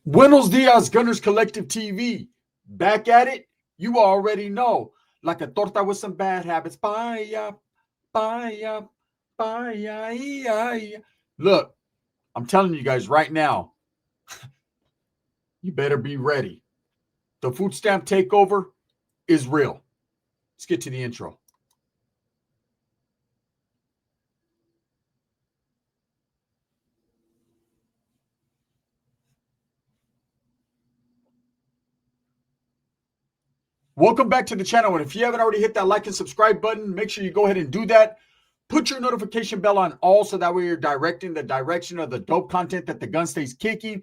Buenos dias, Gunners Collective TV. Back at it, you already know. Like a torta with some bad habits. Bye, bye, bye. Look, I'm telling you guys right now, you better be ready. The food stamp takeover is real. Let's get to the intro. Welcome back to the channel. And if you haven't already hit that like and subscribe button, make sure you go ahead and do that. Put your notification bell on all so that way you're directing the direction of the dope content that the gun stays kicking.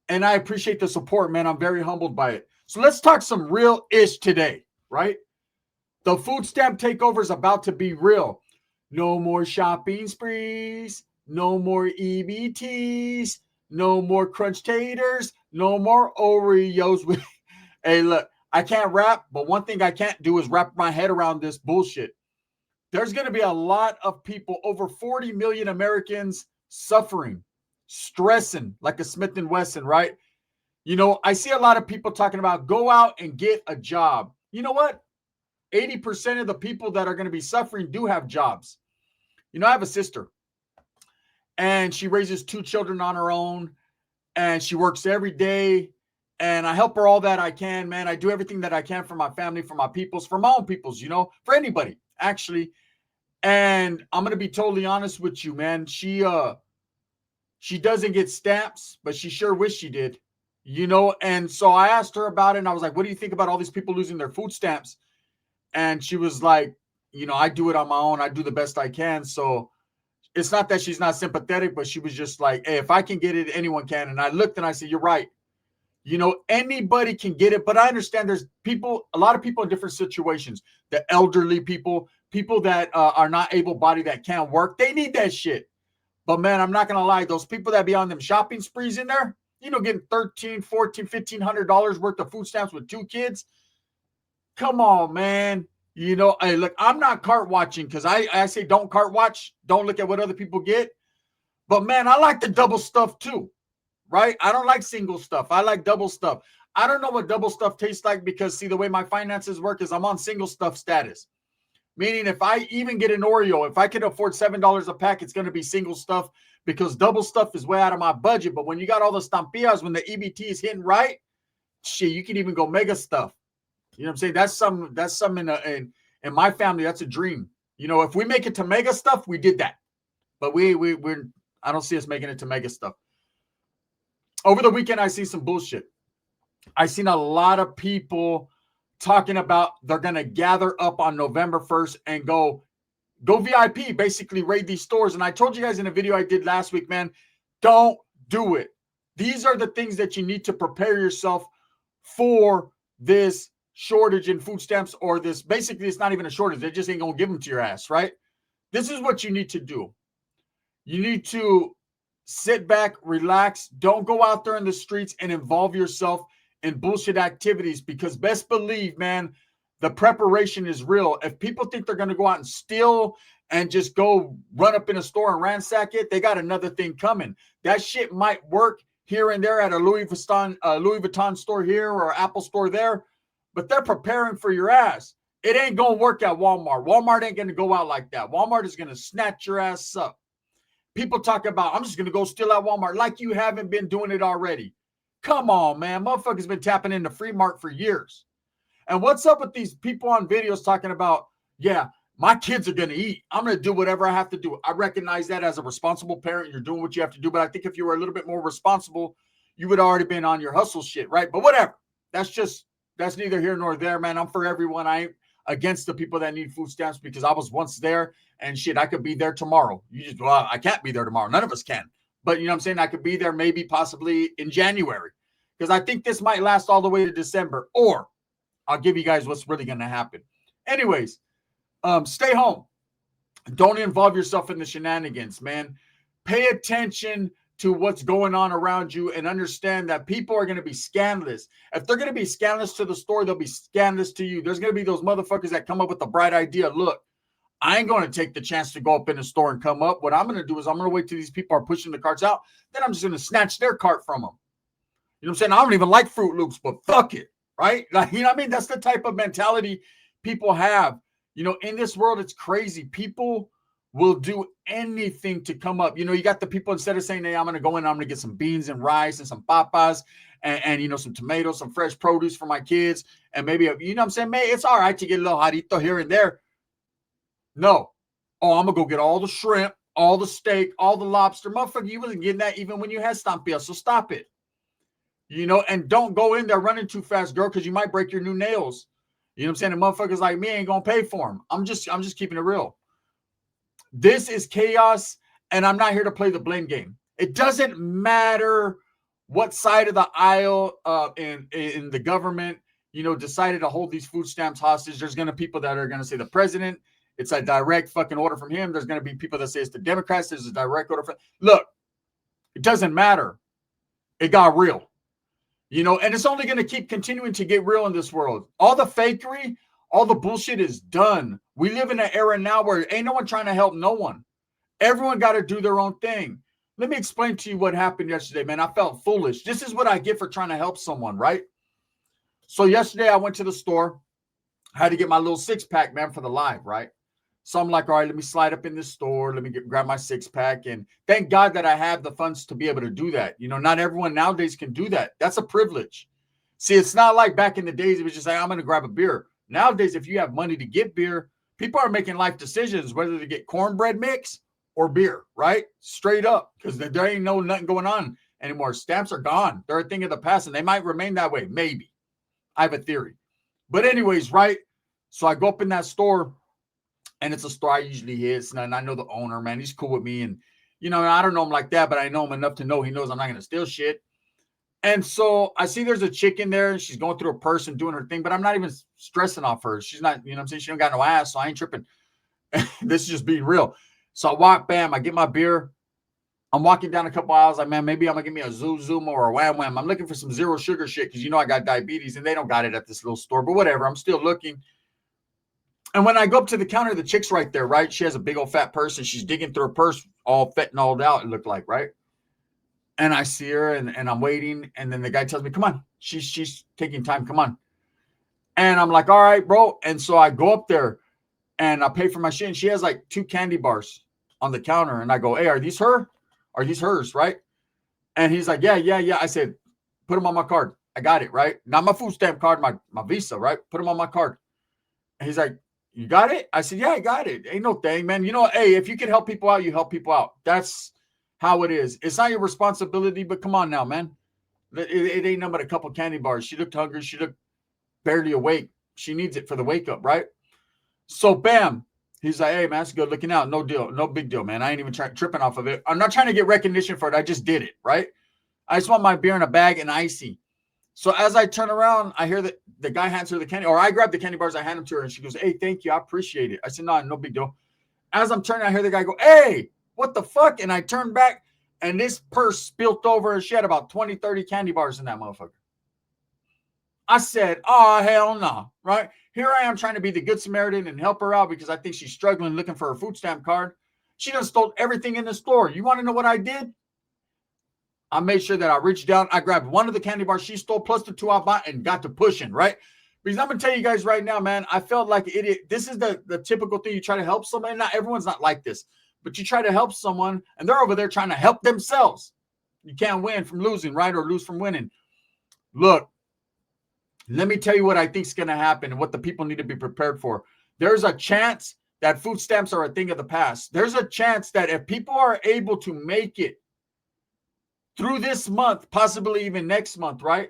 And I appreciate the support, man. I'm very humbled by it. So let's talk some real ish today, right? The food stamp takeover is about to be real. No more shopping sprees, no more EBTs, no more crunch taters, no more Oreos. Hey, look, I can't rap, but one thing I can't do is wrap my head around this bullshit. There's going to be a lot of people, over 40 million Americans, suffering, stressing like a Smith & Wesson, right? You know, I see a lot of people talking about go out and get a job. You know what? 80% of the people that are going to be suffering do have jobs. You know, I have a sister and she raises 2 children on her own and she works every day and I help her all that I can, man. I do everything that I can for my family, for my peoples, for my own peoples, you know, for anybody actually. And I'm going to be totally honest with you, man. She doesn't get stamps, but she sure wish she did, you know? And so I asked her about it and I was like, what do you think about all these people losing their food stamps? And she was like, you know, I do it on my own. I do the best I can. So it's not that she's not sympathetic, but she was just like, hey, if I can get it, anyone can. And I looked and I said, you're right. You know, anybody can get it, but I understand there's people, a lot of people in different situations, the elderly people, people that are not able-bodied that can't work, they need that shit. But man, I'm not going to lie, those people that be on them shopping sprees in there, you know, getting $1,300, $1,400, $1,500 worth of food stamps with 2 kids. Come on, man. You know, hey, look, I'm not cart watching because I say don't cart watch. Don't look at what other people get. But man, I like the double stuff too, right? I don't like single stuff. I like double stuff. I don't know what double stuff tastes like because, see, the way my finances work is I'm on single stuff status. Meaning if I even get an Oreo, if I can afford $7 a pack, it's going to be single stuff because double stuff is way out of my budget. But when you got all the stampillas, when the EBT is hitting right, shit, you can even go mega stuff. You know what I'm saying? That's some in my family. That's a dream. You know, if we make it to mega stuff, we did that. But we're I don't see us making it to mega stuff. Over the weekend, I see some bullshit. I seen a lot of people talking about they're gonna gather up on November 1st and go VIP, basically raid these stores. And I told you guys in a video I did last week, man, don't do it. These are the things that you need to prepare yourself for this shortage in food stamps, or this, basically it's not even a shortage, they just ain't gonna give them to your ass, right? This is what you need to do. You need to sit back, relax, don't go out there in the streets and involve yourself in bullshit activities, because best believe, man, the preparation is real. If people think they're going to go out and steal and just go run up in a store and ransack it, they got another thing coming. That shit might work here and there at a Louis Vuitton store here or Apple store there, but they're preparing for your ass. It ain't going to work at Walmart. Walmart ain't going to go out like that. Walmart is going to snatch your ass up. People talk about, I'm just going to go steal at Walmart, like you haven't been doing it already. Come on, man. Motherfuckers been tapping into Free Mart for years. And what's up with these people on videos talking about, yeah, my kids are going to eat. I'm going to do whatever I have to do. I recognize that as a responsible parent. You're doing what you have to do. But I think if you were a little bit more responsible, you would already been on your hustle shit, right? But whatever. That's neither here nor there, man. I'm for everyone. I ain't against the people that need food stamps because I was once there and shit, I could be there tomorrow. Well, I can't be there tomorrow. None of us can. But you know what I'm saying? I could be there maybe possibly in January because I think this might last all the way to December, or I'll give you guys what's really going to happen. Anyways, stay home. Don't involve yourself in the shenanigans, man. Pay attention to what's going on around you and understand that people are going to be scandalous. If they're going to be scandalous to the store, they'll be scandalous to you. There's going to be those motherfuckers that come up with the bright idea. Look, I ain't going to take the chance to go up in the store and come up. What I'm going to do is I'm going to wait till these people are pushing the carts out. Then I'm just going to snatch their cart from them. You know what I'm saying? I don't even like Fruit Loops, but fuck it, right? Like, you know what I mean? That's the type of mentality people have. You know, in this world, it's crazy. People will do anything to come up. You know, you got the people, instead of saying, hey, I'm going to go in, I'm going to get some beans and rice and some papas and, you know, some tomatoes, some fresh produce for my kids. And maybe, you know what I'm saying? Man, it's all right to get a little jarrito here and there. No. Oh, I'm going to go get all the shrimp, all the steak, all the lobster. Motherfucker, you wasn't getting that even when you had Stampia. So stop it. You know, and don't go in there running too fast, girl, because you might break your new nails. You know what I'm saying? The motherfuckers like me ain't gonna pay for them. I'm just keeping it real. This is chaos, and I'm not here to play the blame game. It doesn't matter what side of the aisle in the government, you know, decided to hold these food stamps hostage. There's gonna be people that are gonna say the president, it's a direct fucking order from him. There's gonna be people that say it's the Democrats. There's a direct order from. Look, it doesn't matter. It got real. You know, and it's only going to keep continuing to get real in this world. All the fakery, all the bullshit is done. We live in an era now where ain't no one trying to help no one. Everyone got to do their own thing. Let me explain to you what happened yesterday, man. I felt foolish. This is what I get for trying to help someone, right? So yesterday I went to the store. I had to get my little 6-pack, man, for the live, right? So I'm like, all right, let me slide up in this store. Let me grab my 6-pack. And thank God that I have the funds to be able to do that. You know, not everyone nowadays can do that. That's a privilege. See, it's not like back in the days, it was just like, I'm going to grab a beer. Nowadays, if you have money to get beer, people are making life decisions, whether to get cornbread mix or beer, right? Straight up, because there ain't nothing going on anymore. Stamps are gone. They're a thing of the past, and they might remain that way. Maybe. I have a theory. But anyways, right? So I go up in that store. And it's a store I usually hit, and I know the owner, man. He's cool with me. And, you know, I don't know him like that, but I know him enough to know he knows I'm not going to steal shit. And so I see there's a chick in there, and she's going through her purse and doing her thing, but I'm not even stressing off her. She's not, you know what I'm saying? She don't got no ass, so I ain't tripping. This is just being real. So I walk, bam, I get my beer. I'm walking down a couple aisles, like, man, maybe I'm going to give me a Zoom or a Wham Wham. I'm looking for some zero sugar shit because, you know, I got diabetes, and they don't got it at this little store, but whatever. I'm still looking. And when I go up to the counter, the chick's right there, right? She has a big old fat purse, and she's digging through her purse, all fentanyled out, it looked like, right? And I see her, and I'm waiting, and then the guy tells me, come on. She's taking time, come on. And I'm like, all right, bro. And so I go up there, and I pay for my shit, and she has like 2 candy bars on the counter, and I go, hey, are these her? Are these hers, right? And he's like, yeah. I said, put them on my card. I got it, right? Not my food stamp card, my Visa, right? Put them on my card. And he's like, you got it? I said, yeah, I got it. Ain't no thing, man. You know, hey, if you can help people out, you help people out. That's how it is. It's not your responsibility, but come on now, man. It ain't nothing but a couple candy bars. She looked hungry. She looked barely awake. She needs it for the wake up, right? So, bam. He's like, hey, man, that's good looking out. No deal. No big deal, man. I ain't even tripping off of it. I'm not trying to get recognition for it. I just did it, right? I just want my beer in a bag and icy. So as I turn around, I hear that the guy hands her the candy, or I grab the candy bars, I hand them to her, and she goes, hey, thank you. I appreciate it. I said, no big deal. As I'm turning, I hear the guy go, hey, what the fuck? And I turn back, and this purse spilt over, and she had about 20, 30 candy bars in that motherfucker. I said, oh, hell no, right? Here I am trying to be the good Samaritan and help her out because I think she's struggling looking for her food stamp card. She done stole everything in the store. You want to know what I did? I made sure that I reached down. I grabbed one of the candy bars she stole plus the 2 I bought and got to pushing, right? Because I'm going to tell you guys right now, man, I felt like an idiot. This is the typical thing. You try to help somebody. Not everyone's not like this, but you try to help someone and they're over there trying to help themselves. You can't win from losing, right? Or lose from winning. Look, let me tell you what I think is going to happen and what the people need to be prepared for. There's a chance that food stamps are a thing of the past. There's a chance that if people are able to make it through this month, possibly even next month, right?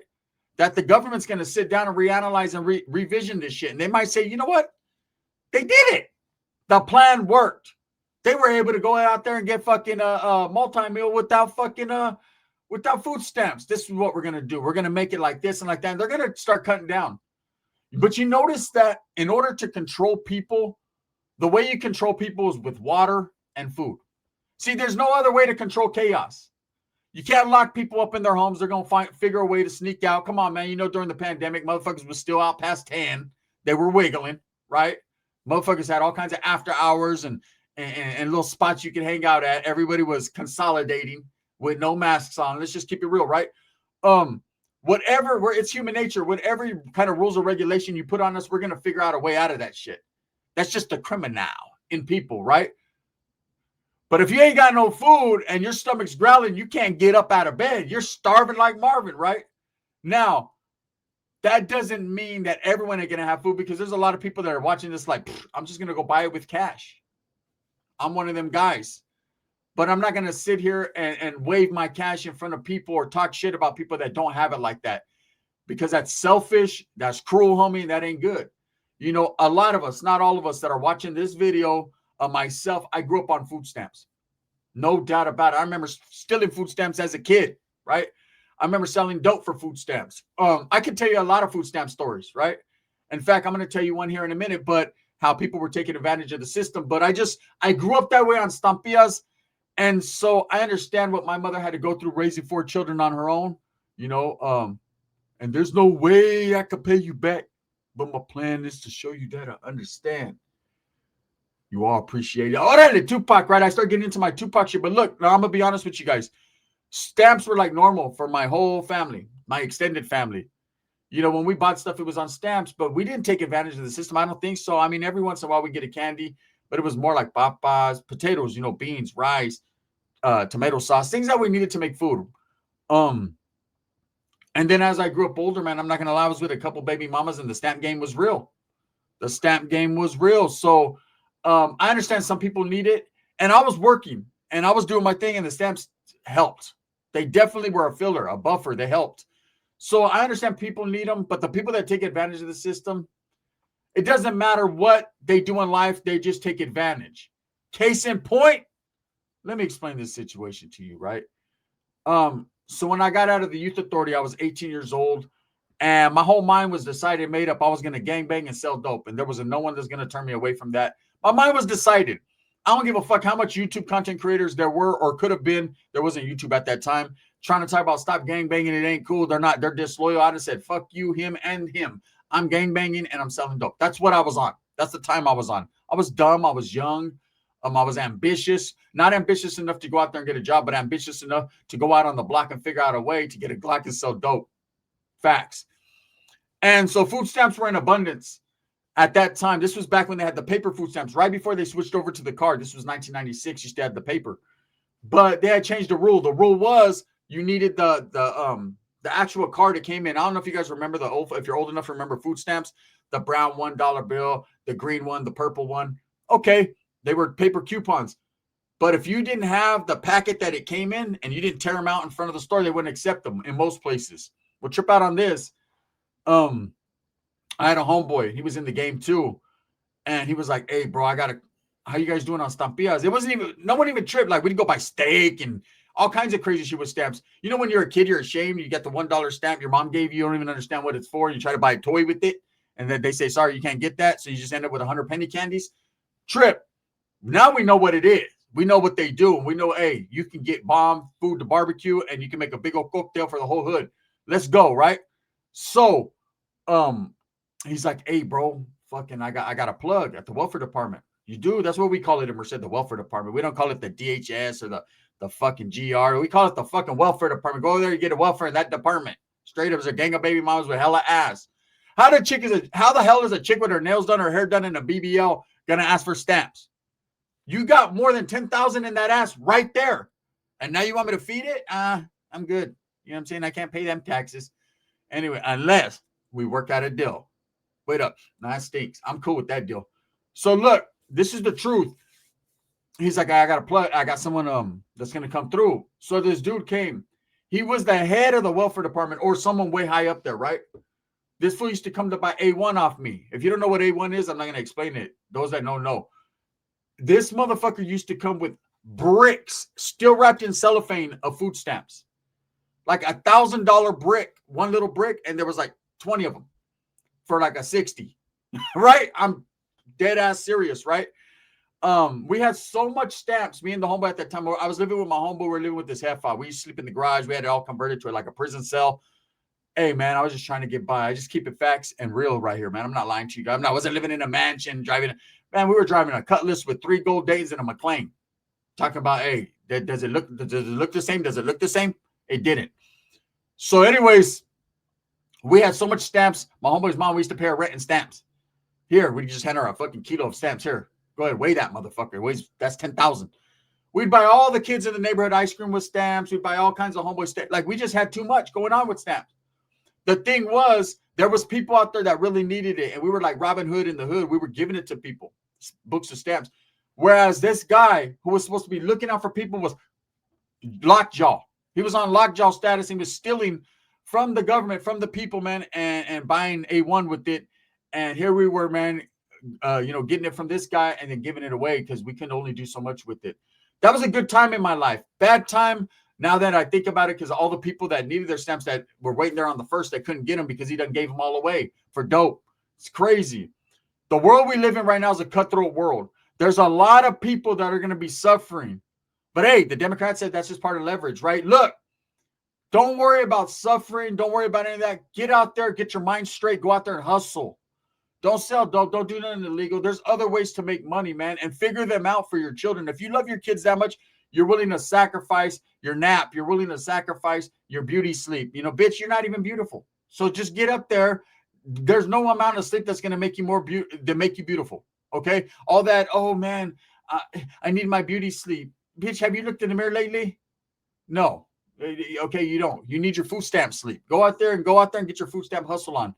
That the government's going to sit down and reanalyze and revision this shit. And they might say, you know what? They did it. The plan worked. They were able to go out there and get fucking a multi-meal without food stamps. This is what we're going to do. We're going to make it like this and like that. And they're going to start cutting down. But you notice that in order to control people, the way you control people is with water and food. See, there's no other way to control chaos. You can't lock people up in their homes. They're going to figure a way to sneak out. Come on, man. You know, during the pandemic, motherfuckers was still out past 10. They were wiggling, right? Motherfuckers had all kinds of after hours and little spots you could hang out at. Everybody was consolidating with no masks on. Let's just keep it real, right? it's human nature. Whatever kind of rules or regulation you put on us, we're going to figure out a way out of that shit. That's just the criminal in people, right? But if you ain't got no food and your stomach's growling, you can't get up out of bed. You're starving like Marvin, right? Now, that doesn't mean that everyone ain't going to have food, because there's a lot of people that are watching this like, I'm just going to go buy it with cash. I'm one of them guys. But I'm not going to sit here and wave my cash in front of people or talk shit about people that don't have it like that, because that's selfish. That's cruel, homie. That ain't good. You know, a lot of us, not all of us that are watching this video, myself, I grew up on food stamps. No doubt about it. I remember stealing food stamps as a kid, right? I remember selling dope for food stamps. I can tell you a lot of food stamp stories, right? In fact, I'm going to tell you one here in a minute, but how people were taking advantage of the system. But I grew up that way on Stampillas. And so I understand what my mother had to go through raising 4 children on her own, you know, and there's no way I could pay you back. But my plan is to show you that I understand. You all appreciate it. Oh, that is Tupac, right? I start getting into my Tupac shit. But look, now I'm going to be honest with you guys. Stamps were like normal for my whole family, my extended family. You know, when we bought stuff, it was on stamps, but we didn't take advantage of the system. I don't think so. I mean, every once in a while we get a candy, but it was more like papas, potatoes, you know, beans, rice, tomato sauce, things that we needed to make food. And then as I grew up older, man, I'm not going to lie, I was with a couple baby mamas and the stamp game was real. The stamp game was real. So I understand some people need it. And I was working and I was doing my thing and the stamps helped. They definitely were a filler, a buffer. They helped. So I understand people need them, but the people that take advantage of the system, it doesn't matter what they do in life. They just take advantage. Case in point, let me explain this situation to you, right? So when I got out of the youth authority, I was 18 years old and my whole mind was decided, made up. I was going to gangbang and sell dope. And there was no one that's going to turn me away from that. My mind was decided. I don't give a fuck how much YouTube content creators there were or could have been. There wasn't YouTube at that time. Trying to talk about stop gangbanging. It ain't cool. They're disloyal. I just said, fuck you, him, and him. I'm gangbanging and I'm selling dope. That's what I was on. That's the time I was on. I was dumb. I was young. I was ambitious. Not ambitious enough to go out there and get a job, but ambitious enough to go out on the block and figure out a way to get a Glock and sell dope. Facts. And so food stamps were in abundance. At that time, this was back when they had the paper food stamps, right before they switched over to the card. This was 1996. You still had the paper, but they had changed the rule. The rule was you needed the actual card that came in. I don't know if you guys remember if you're old enough to remember food stamps, the brown $1 bill, the green one, the purple one. Okay, they were paper coupons. But if you didn't have the packet that it came in and you didn't tear them out in front of the store, they wouldn't accept them in most places. We'll trip out on this. I had a homeboy. He was in the game too. And he was like, hey, bro, how you guys doing on Stampillas? No one even tripped. Like, we'd go buy steak and all kinds of crazy shit with stamps. You know, when you're a kid, you're ashamed. You get the $1 stamp your mom gave you. You don't even understand what it's for. You try to buy a toy with it. And then they say, sorry, you can't get that. So you just end up with 100 penny candies. Trip. Now we know what it is. We know what they do. And we know, hey, you can get bomb food to barbecue and you can make a big old cocktail for the whole hood. Let's go, right? So, he's like, hey, bro, fucking, I got a plug at the welfare department. You do? That's what we call it in Merced, the welfare department. We don't call it the DHS or the fucking GR. We call it the fucking welfare department. Go there, you get a welfare in that department. Straight up as a gang of baby moms with hella ass. How the hell is a chick with her nails done, her hair done in a BBL gonna ask for stamps? You got more than 10,000 in that ass right there. And now you want me to feed it? I'm good. You know what I'm saying? I can't pay them taxes. Anyway, unless we work out a deal. Wait up. No, that stinks. I'm cool with that deal. So look, this is the truth. He's like, I got a plug. I got someone that's going to come through. So this dude came. He was the head of the welfare department or someone way high up there, right? This fool used to come to buy A1 off me. If you don't know what A1 is, I'm not going to explain it. Those that don't know. This motherfucker used to come with bricks still wrapped in cellophane of food stamps. Like $1,000 brick, one little brick, and there was like 20 of them for like a 60, right? I'm dead ass serious, right? We had so much stamps, me and the homeboy at that time. I was living with my homeboy. We were living with this heifer. We used to sleep in the garage. We had it all converted to like a prison cell. Hey, man, I was just trying to get by. I just keep it facts and real right here, man. I'm not lying to you guys. I wasn't living in a mansion, driving. Man, we were driving a Cutlass with 3 gold days and a McLean. Talking about, hey, does it look the same? Does it look the same? It didn't. So anyways, We had so much stamps. My homeboy's mom, we used to pay her rent in stamps. Here, we just hand her a fucking kilo of stamps. Here, go ahead, weigh that motherfucker. That's 10,000. We'd buy all the kids in the neighborhood ice cream with stamps. We'd buy all kinds of homeboy stamps. Like, we just had too much going on with stamps. The thing was, there was people out there that really needed it, and we were like Robin Hood in the hood. We were giving it to people, books of stamps. Whereas this guy who was supposed to be looking out for people was lockjaw. He was on lockjaw status. He was stealing from the government, from the people, man, and buying A1 with it. And here we were, man, getting it from this guy and then giving it away because we can only do so much with it. That was a good time in my life. Bad time now that I think about it, because all the people that needed their stamps that were waiting there on the first, they couldn't get them because he done gave them all away for dope. It's crazy. The world we live in right now is a cutthroat world. There's a lot of people that are going to be suffering. But hey, the Democrats said that's just part of leverage, right? Look, don't worry about suffering. Don't worry about any of that. Get out there, get your mind straight. Go out there and hustle. Don't sell dope. Don't do nothing illegal. There's other ways to make money, man, and figure them out for your children. If you love your kids that much, you're willing to sacrifice your nap. You're willing to sacrifice your beauty sleep. Bitch, you're not even beautiful. So just get up there. There's no amount of sleep that's going to make you make you beautiful. Okay? All that, oh, man, I need my beauty sleep. Bitch, have you looked in the mirror lately? No. Okay, you don't. You need your food stamp sleep. Go out there and get your food stamp hustle on.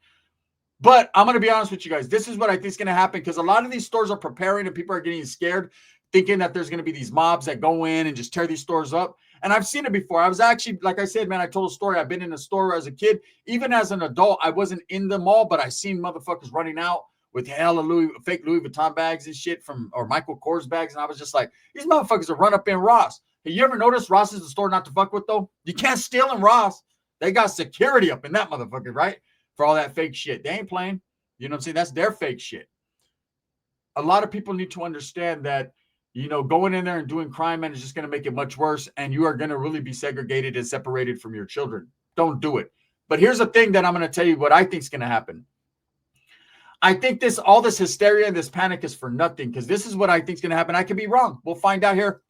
But I'm going to be honest with you guys. This is what I think is going to happen, because a lot of these stores are preparing and people are getting scared, thinking that there's going to be these mobs that go in and just tear these stores up. And I've seen it before. I was actually, like I said, man, I told a story. I've been in a store as a kid. Even as an adult, I wasn't in the mall, but I seen motherfuckers running out with hella fake Louis Vuitton bags and shit or Michael Kors bags. And I was just like, these motherfuckers are run up in Ross. Have you ever noticed Ross is the store not to fuck with, though? You can't steal in Ross. They got security up in that motherfucker, right? For all that fake shit. They ain't playing. You know what I'm saying? That's their fake shit. A lot of people need to understand that, going in there and doing crime, man, is just going to make it much worse. And you are going to really be segregated and separated from your children. Don't do it. But here's the thing that I'm going to tell you what I think is going to happen. I think all this hysteria and this panic is for nothing, because this is what I think is going to happen. I could be wrong. We'll find out here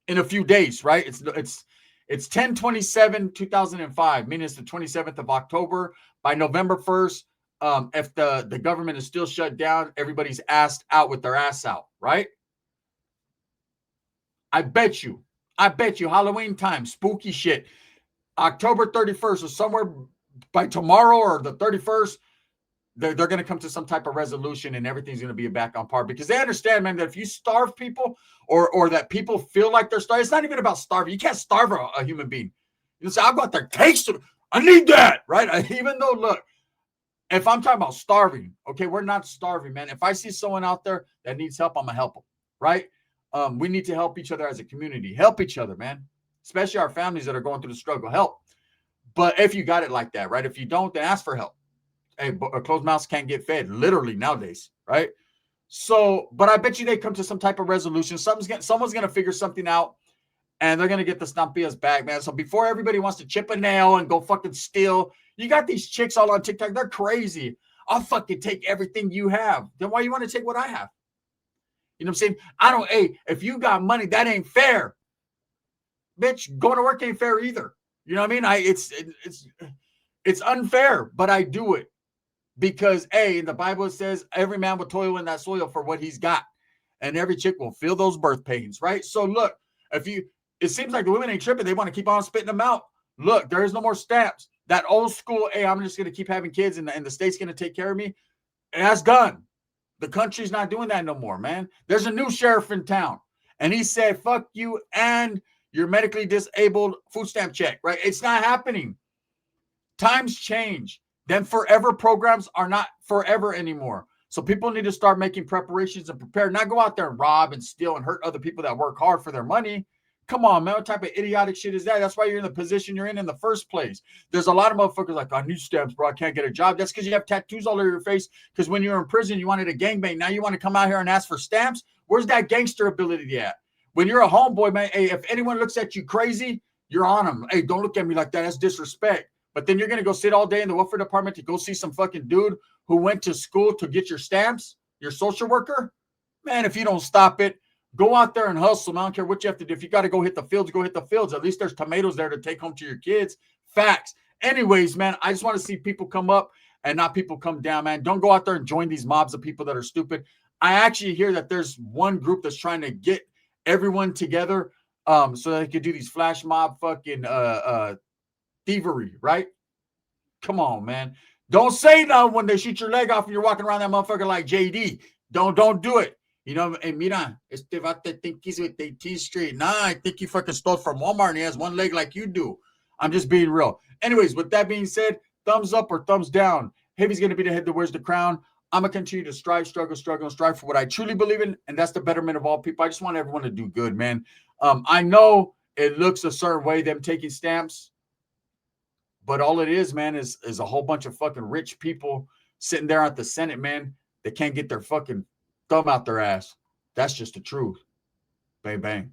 in a few days, right? It's 10/27/2005, meaning it's the 27th of October. By November 1st, if the government is still shut down, everybody's assed out with their ass out, right? I bet you Halloween time, spooky shit, October 31st or somewhere by tomorrow or the 31st, they're going to come to some type of resolution and everything's going to be back on par, because they understand, man, that if you starve people or that people feel like they're starving, it's not even about starving. You can't starve a human being. You say, I've got their taste. I need that, right? Even though, look, if I'm talking about starving, okay, we're not starving, man. If I see someone out there that needs help, I'm going to help them, right? We need to help each other as a community. Help each other, man. Especially our families that are going through the struggle. Help. But if you got it like that, right? If you don't, then ask for help. Hey, a closed mouth can't get fed, literally nowadays, right? So, but I bet you they come to some type of resolution. Someone's going to figure something out, and they're going to get the Stampias back, man. So before everybody wants to chip a nail and go fucking steal, you got these chicks all on TikTok. They're crazy. I'll fucking take everything you have. Then why you want to take what I have? You know what I'm saying? Hey, if you got money, that ain't fair. Bitch, going to work ain't fair either. You know what I mean? It's unfair, but I do it. Because, in the Bible it says every man will toil in that soil for what he's got. And every chick will feel those birth pains, right? So, look, it seems like the women ain't tripping. They want to keep on spitting them out. Look, there is no more stamps. That old school, I'm just going to keep having kids and the state's going to take care of me. That's done. The country's not doing that no more, man. There's a new sheriff in town. And he said, fuck you and your medically disabled food stamp check, right? It's not happening. Times change. Them forever programs are not forever anymore. So people need to start making preparations and prepare. Not go out there and rob and steal and hurt other people that work hard for their money. Come on, man. What type of idiotic shit is that? That's why you're in the position you're in the first place. There's a lot of motherfuckers like, I need stamps, bro. I can't get a job. That's because you have tattoos all over your face. Because when you were in prison, you wanted a gangbang. Now you want to come out here and ask for stamps? Where's that gangster ability at? When you're a homeboy, man, hey, if anyone looks at you crazy, you're on them. Hey, don't look at me like that. That's disrespect. But then you're going to go sit all day in the welfare department to go see some fucking dude who went to school to get your stamps, your social worker? Man, if you don't stop it, go out there and hustle. I don't care what you have to do. If you got to go hit the fields, go hit the fields. At least there's tomatoes there to take home to your kids. Facts. Anyways, man, I just want to see people come up and not people come down, man. Don't go out there and join these mobs of people that are stupid. I actually hear that there's one group that's trying to get everyone together so they could do these flash mob fucking thievery, right? Come on, man. Don't say no when they shoot your leg off and you're walking around that motherfucker like JD. Don't do it. You know, hey, mira, este vate think he's with the T Street. Nah, I think he fucking stole from Walmart and he has one leg like you do. I'm just being real. Anyways, with that being said, thumbs up or thumbs down. Heavy's going to be the head that wears the crown. I'm going to continue to strive, struggle, and strive for what I truly believe in, and that's the betterment of all people. I just want everyone to do good, man. I know it looks a certain way, them taking stamps, but all it is, man, is a whole bunch of fucking rich people sitting there at the Senate, man, that can't get their fucking thumb out their ass. That's just the truth. Bang, bang.